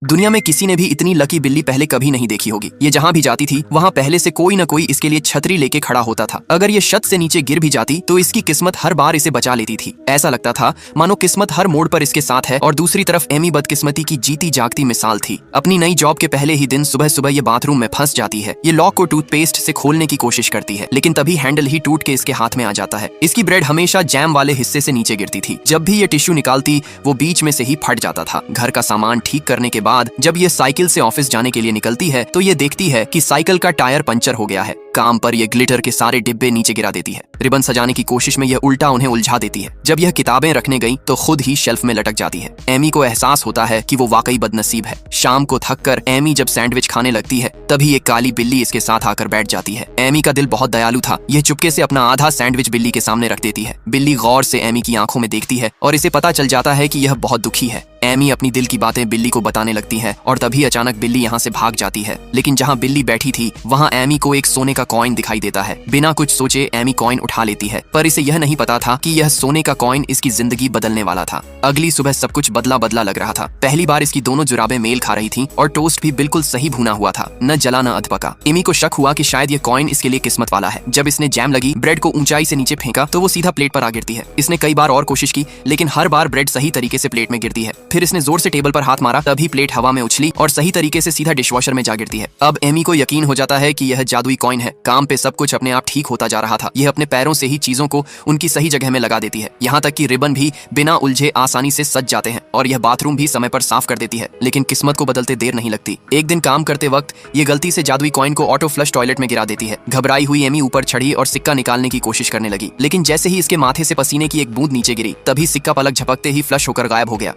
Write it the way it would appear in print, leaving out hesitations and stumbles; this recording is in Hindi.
दुनिया में किसी ने भी इतनी लकी बिल्ली पहले कभी नहीं देखी होगी। ये जहाँ भी जाती थी वहाँ पहले से कोई न कोई इसके लिए छतरी लेके खड़ा होता था। अगर ये छत से नीचे गिर भी जाती तो इसकी किस्मत हर बार इसे बचा लेती थी। ऐसा लगता था मानो किस्मत हर मोड़ पर इसके साथ है। और दूसरी तरफ एमी बदकिस्मती की जीती जागती मिसाल थी। अपनी नई जॉब के पहले ही दिन सुबह सुबह ये बाथरूम में फंस जाती है। ये लॉक को टूथपेस्ट से खोलने की कोशिश करती है, लेकिन तभी हैंडल ही टूट के इसके हाथ में आ जाता है। इसकी ब्रेड हमेशा जैम वाले हिस्से से नीचे गिरती थी। जब भी ये टिश्यू निकालती वो बीच में से ही फट जाता था। घर का सामान ठीक करने के बाद जब ये साइकिल से ऑफिस जाने के लिए निकलती है तो ये देखती है कि साइकिल का टायर पंचर हो गया है। काम पर ये ग्लिटर के सारे डिब्बे नीचे गिरा देती है। रिबन सजाने की कोशिश में यह उल्टा उन्हें उलझा देती है। जब यह किताबें रखने गई तो खुद ही शेल्फ में लटक जाती है। एमी को एहसास होता है कि वो वाकई बदनसीब है। शाम को थककर एमी जब सैंडविच खाने लगती है तभी एक काली बिल्ली इसके साथ आकर बैठ जाती है। एमी का दिल बहुत दयालु था। यह चुपके से अपना आधा सैंडविच बिल्ली के सामने रख देती है। बिल्ली गौर से एमी की आंखों में देखती है और इसे पता चल जाता है कि यह बहुत दुखी है। एमी अपनी दिल की बातें बिल्ली को बताने लगती है और तभी अचानक बिल्ली यहाँ से भाग जाती है। लेकिन जहाँ बिल्ली बैठी थी वहाँ एमी को एक सोने का कॉइन दिखाई देता है। बिना कुछ सोचे एमी कॉइन उठा लेती है, पर इसे यह नहीं पता था कि यह सोने का कॉइन इसकी जिंदगी बदलने वाला था। अगली सुबह सब कुछ बदला बदला लग रहा था। पहली बार इसकी दोनों जुराबें मेल खा रही थी और टोस्ट भी बिल्कुल सही भुना हुआ था, न जला न अधपका। एमी को शक हुआ कि शायद ये कॉइन इसके लिए किस्मत वाला है। जब इसने जैम लगी ब्रेड को ऊंचाई से नीचे फेंका तो वो सीधा प्लेट पर आ गिरती है। इसने कई बार और कोशिश की लेकिन हर बार ब्रेड सही तरीके से प्लेट में गिरती है। फिर इसने जोर से टेबल पर हाथ मारा, तभी प्लेट हवा में उछली और सही तरीके से सीधा डिशवॉशर में जा गिरती है। अब एमी को यकीन हो जाता है कि यह जादुई कॉइन है। काम पे सब कुछ अपने आप ठीक होता जा रहा था। यह अपने पैरों से ही चीजों को उनकी सही जगह में लगा देती है। यहाँ तक कि रिबन भी बिना उलझे आसानी से सज जाते हैं और यह बाथरूम भी समय पर साफ कर देती है। लेकिन किस्मत को बदलते देर नहीं लगती। एक दिन काम करते वक्त ये गलती से जादुई कॉइन को ऑटो फ्लश टॉयलेट में गिरा देती है। घबराई हुई एमी ऊपर चढ़ी और सिक्का निकालने की कोशिश करने लगी, लेकिन जैसे ही इसके माथे से पसीने की एक बूंद नीचे गिरी तभी सिक्का पलक झपकते ही फ्लश होकर गायब हो गया।